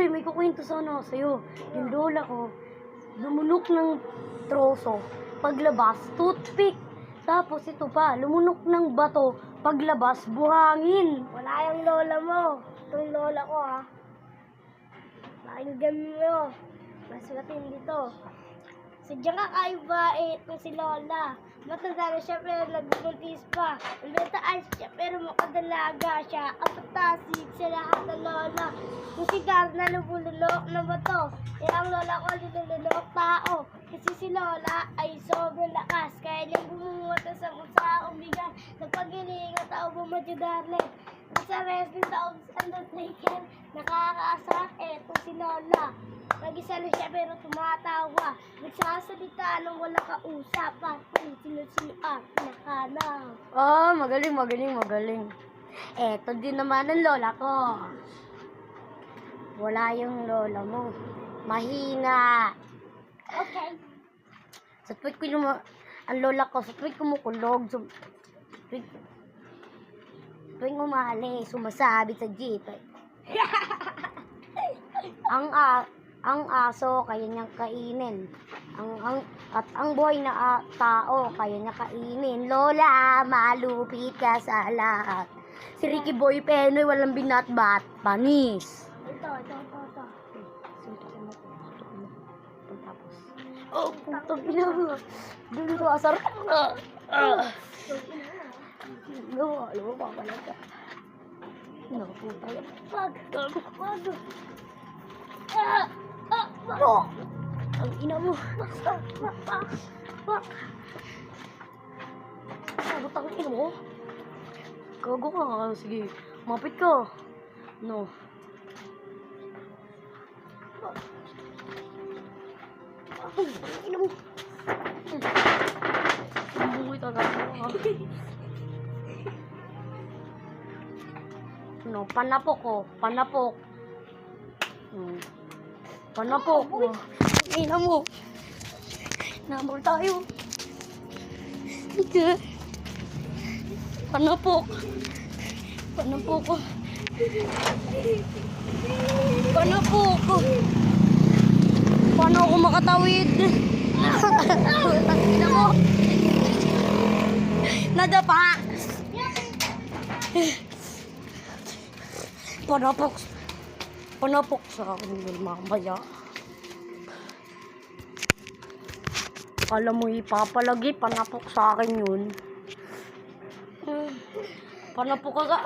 Uy, may kukwento sana ako sa'yo. Yung lola ko, lumunok ng troso. Paglabas, toothpick. Tapos ito pa, lumunok ng bato. Paglabas, buhangin. Wala yung lola mo. Itong lola ko, ha. Pakinggan mo. Mas matindi to. Sadyang kakaiba itong si lola. Matanda na siya pero nagbubuntis pa. Ang betaas siya pero makadalaga siya. Apatasig sa lahat ng lola. Yung sigar na lumulunok na bato. Eh ang lola ko lumulunok tao. Kasi si lola ay sobrang lakas. Kaya niyang bumungot sa musa umigan. Nagpagiling at tao bumadyo darling. Sa wrestling sa Undertaker. Nakakaasa eto si lola. Mag-isa na siya pero tumatawa. Nagsasalita nang walang kausap. At kung sino-sino ang pinakanaw. Ah, magaling. Eto din naman ang lola ko. Wala yung lola mo. Mahina. Okay. Sa tuwing ko yung ang lola ko, sa tuwing kumukulog, tuwing umali, sumasabit sa jeep. Ang aso, kaya niyang kainin. At ang buhay na tao, kaya niya kainin. Lola, malupit ka sa lahat. Si Ricky Boy Penoy, walang binatbat. Panis. Ito. Tapos. Oh, putang ina mo. Doon ito, asar. Alam mo, papalag ka. Puta yan. Wag. Ang ina mo. Sagot ang ina mo. Gago ka. Sige, mapit ka. No. Ay, ang ina mo. Ang bungoy talaga. No, panapok ko. Panapok. Panapok. Ina mo. Namol tayo. Ika. Panapok. Panapok ko. Panapok ko. Paano ako makatawid? Ina mo. Nadapa. Panapok sa akin yun mamaya. Kala mo ipapalagi, panapok sa akin yun. Panapok ka ka.